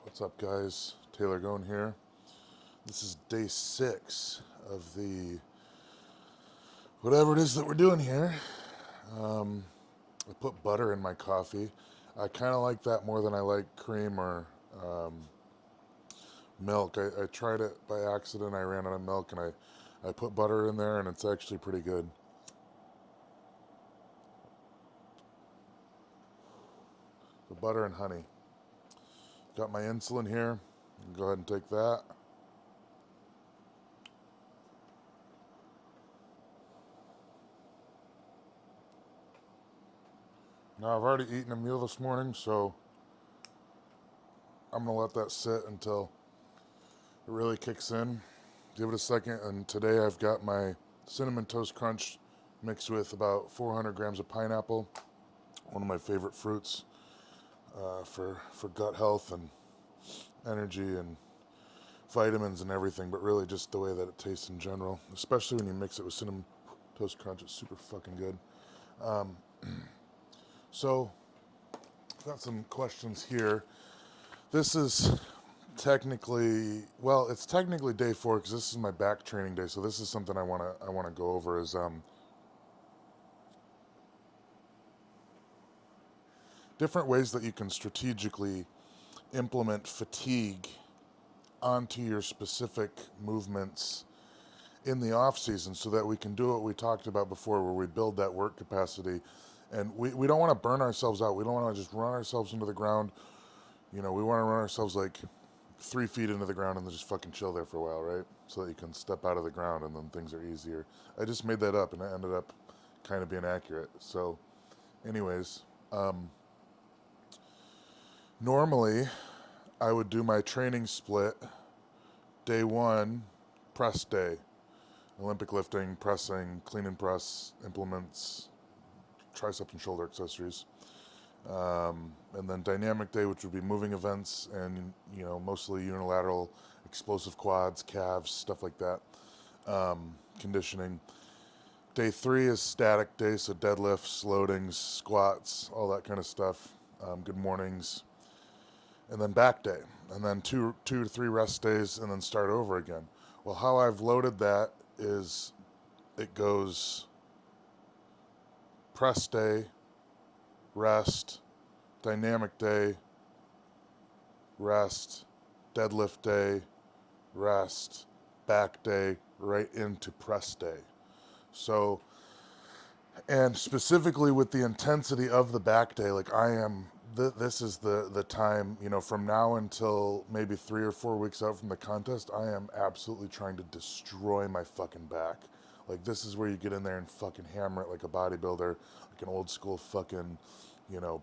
What's up, guys? Taylor Gone here. This is day 6 of the whatever it is that we're doing here. I put butter in my coffee. I kind of like that more than I like cream or um, milk. I tried it by accident. I ran out of milk and I put butter in there, and it's actually pretty good. So, butter and honey. Got my insulin here. Go ahead and take that. Now, I've already eaten a meal this morning, so I'm going to let that sit until it really kicks in. Give it a second, and today I've got my cinnamon toast crunch mixed with about 400 grams of pineapple, one of my favorite fruits for gut health and energy and vitamins and everything, but really just the way that it tastes in general, especially when you mix it with cinnamon toast crunch. It's super fucking good. Um, so, I've got some questions here. This is it's technically day 4 because this is my back training day. So this is something I want to go over is different ways that you can strategically implement fatigue onto your specific movements in the off season so that we can do what we talked about before, where we build that work capacity. And we don't want to burn ourselves out. We don't want to just run ourselves into the ground. We want to run ourselves like 3 feet into the ground and then just fucking chill there for a while, right? So that you can step out of the ground and then things are easier. I just made that up and it ended up kind of being accurate. So, anyways, normally I would do my training split. Day 1, press day. Olympic lifting, pressing, clean and press, implements, tricep and shoulder accessories. And then dynamic day, which would be moving events and mostly unilateral, explosive quads, calves, stuff like that. Conditioning. Day 3 is static day, so deadlifts, loadings, squats, all that kind of stuff. Good mornings. And then back day, and then two to three rest days, and then start over again. Well, how I've loaded that is it goes press day, rest, dynamic day, rest, deadlift day, rest, back day, right into press day. So, and specifically with the intensity of the back day, like this is the time, from now until maybe 3 or 4 weeks out from the contest, I am absolutely trying to destroy my fucking back. Like, this is where you get in there and fucking hammer it like a bodybuilder, like an old school fucking,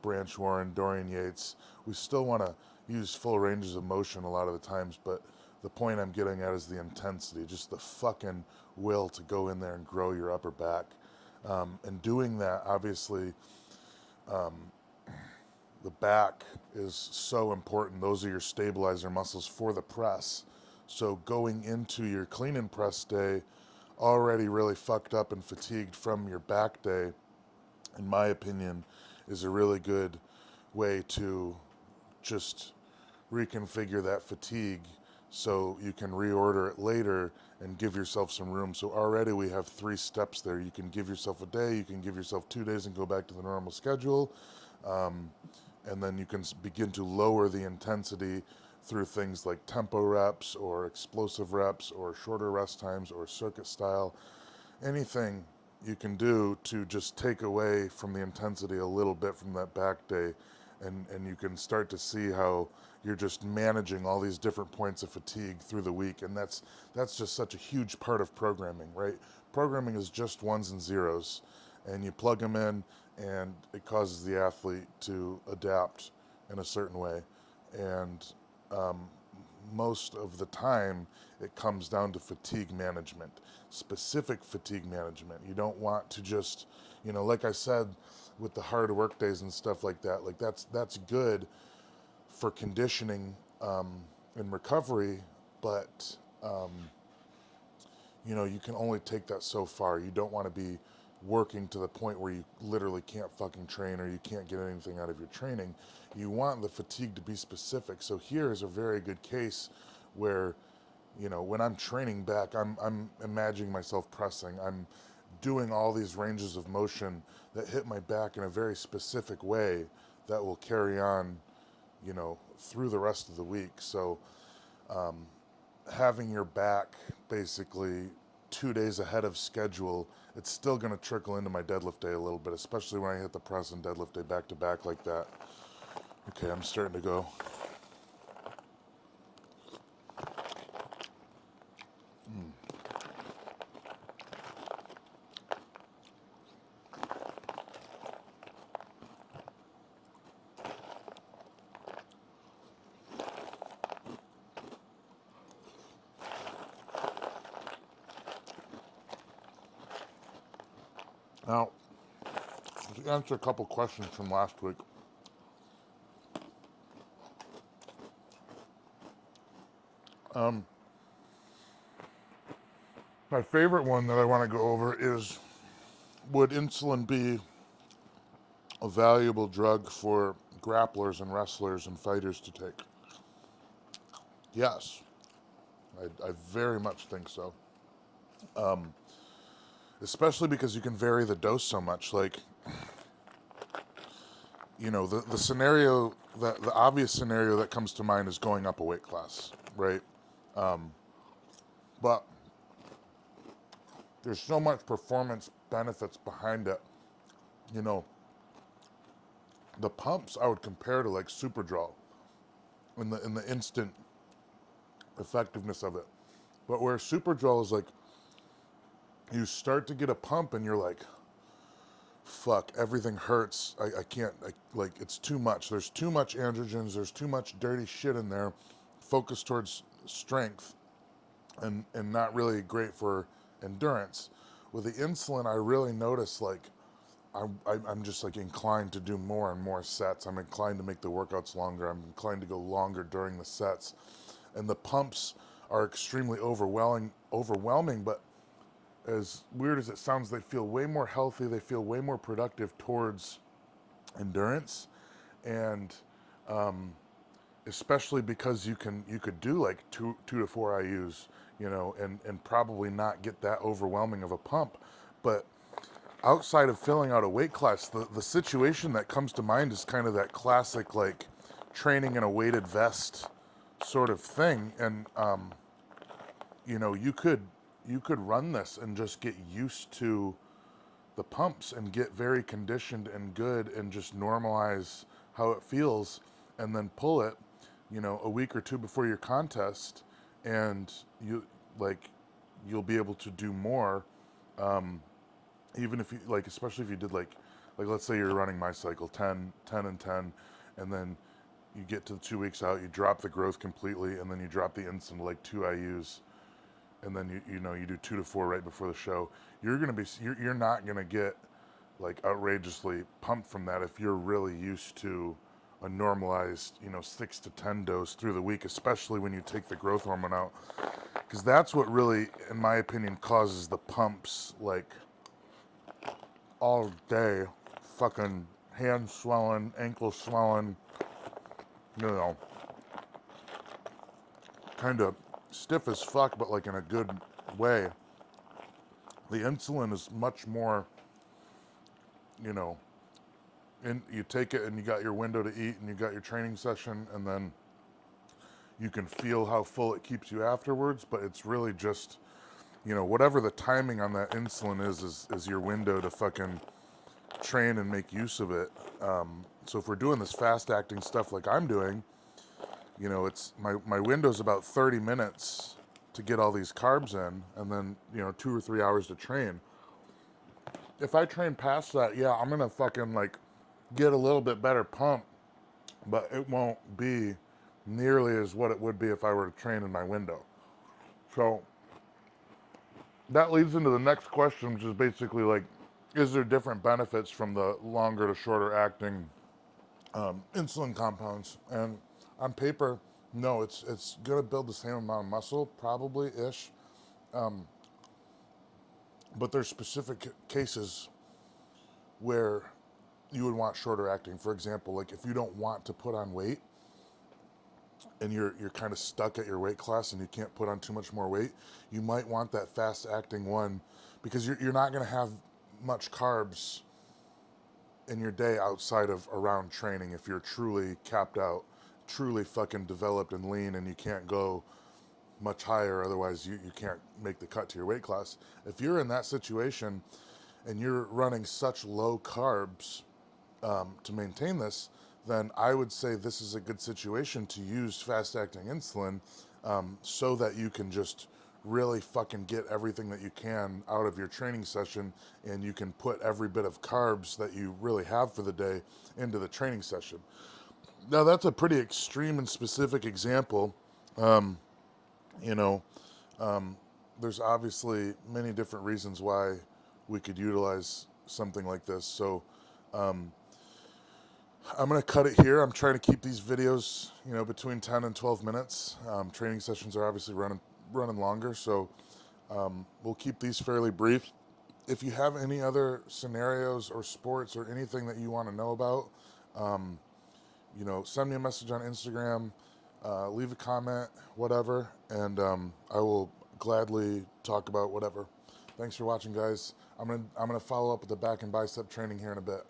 Branch Warren, Dorian Yates. We still want to use full ranges of motion a lot of the times, but the point I'm getting at is the intensity, just the fucking will to go in there and grow your upper back. And doing that, obviously, the back is so important. Those are your stabilizer muscles for the press. So going into your clean and press day, already really fucked up and fatigued from your back day, in my opinion, is a really good way to just reconfigure that fatigue so you can reorder it later and give yourself some room. So already we have 3 steps there. You can give yourself a day, you can give yourself 2 days and go back to the normal schedule. And then you can begin to lower the intensity through things like tempo reps or explosive reps or shorter rest times or circuit style. Anything you can do to just take away from the intensity a little bit from that back day, and you can start to see how you're just managing all these different points of fatigue through the week. And that's just such a huge part of programming, right? Programming is just ones and zeros, and you plug them in and it causes the athlete to adapt in a certain way. And most of the time it comes down to fatigue management, specific fatigue management. You don't want to just, like I said, with the hard work days and stuff like that, like that's good for conditioning and recovery, but you can only take that so far. You don't want to be working to the point where you literally can't fucking train or you can't get anything out of your training. You want the fatigue to be specific. So here is a very good case where, you know, when I'm training back, I'm imagining myself pressing. I'm doing all these ranges of motion that hit my back in a very specific way that will carry on, you know, through the rest of the week. So having your back basically 2 days ahead of schedule, it's still going to trickle into my deadlift day a little bit, especially when I hit the press and deadlift day back to back like that. Okay, I'm starting to go. Now, to answer a couple questions from last week, my favorite one that I want to go over is, would insulin be a valuable drug for grapplers and wrestlers and fighters to take? Yes, I very much think so. Especially because you can vary the dose so much. Like, you know, the scenario, the obvious scenario that comes to mind is going up a weight class, right? But there's so much performance benefits behind it. You know, the pumps I would compare to like Superdrol in the instant effectiveness of it. But where Superdrol is like, you start to get a pump and you're like, fuck, everything hurts. I can't, like, it's too much. There's too much androgens. There's too much dirty shit in there. Focused towards strength and not really great for endurance. With the insulin, I really notice like, I'm just like inclined to do more and more sets. I'm inclined to make the workouts longer. I'm inclined to go longer during the sets. And the pumps are extremely overwhelming, but as weird as it sounds, they feel way more healthy. They feel way more productive towards endurance, and especially because you could do like two to four IU's, you know, and probably not get that overwhelming of a pump. But outside of filling out a weight class, the situation that comes to mind is kind of that classic like training in a weighted vest sort of thing, and you know, you could run this and just get used to the pumps and get very conditioned and good and just normalize how it feels, and then pull it, you know, a week or two before your contest, and like you'll be able to do more, even if you like, especially if you did like let's say you're running my cycle 10 and 10, and then you get to the 2 weeks out, you drop the growth completely, and then you drop the insulin to like 2 IU's, and then you know you do 2 to 4 right before the show. You're not gonna get like outrageously pumped from that if you're really used to a normalized, you know, 6 to 10 dose through the week, especially when you take the growth hormone out, because that's what really, in my opinion, causes the pumps, like all day, fucking hand swelling, ankle swelling, you know, kind of stiff as fuck, but like in a good way. The insulin is much more, you know, and you take it and you got your window to eat and you got your training session, and then you can feel how full it keeps you afterwards, but it's really just, you know, whatever the timing on that insulin is your window to fucking train and make use of it. So if we're doing this fast acting stuff like I'm doing, you know, it's my window's about 30 minutes to get all these carbs in, and then, you know, 2 or 3 hours to train. If I train past that, yeah, I'm gonna fucking like get a little bit better pump, but it won't be nearly as what it would be if I were to train in my window. So that leads into the next question, which is basically like, is there different benefits from the longer to shorter acting insulin compounds? And on paper, no, it's gonna build the same amount of muscle, probably ish. But there's specific cases where you would want shorter acting. For example, like if you don't want to put on weight and you're kind of stuck at your weight class and you can't put on too much more weight, you might want that fast acting one, because you're not going to have much carbs in your day outside of around training if you're truly capped out, truly fucking developed and lean, and you can't go much higher, otherwise you can't make the cut to your weight class. If you're in that situation and you're running such low carbs to maintain this, then I would say this is a good situation to use fast acting insulin, so that you can just really fucking get everything that you can out of your training session, and you can put every bit of carbs that you really have for the day into the training session. Now, that's a pretty extreme and specific example. You know, there's obviously many different reasons why we could utilize something like this. So, I'm going to cut it here. I'm trying to keep these videos, between 10 and 12 minutes. Training sessions are obviously running longer, so we'll keep these fairly brief. If you have any other scenarios or sports or anything that you want to know about, send me a message on Instagram, leave a comment, whatever, and I will gladly talk about whatever. Thanks for watching, guys. I'm gonna follow up with the back and bicep training here in a bit.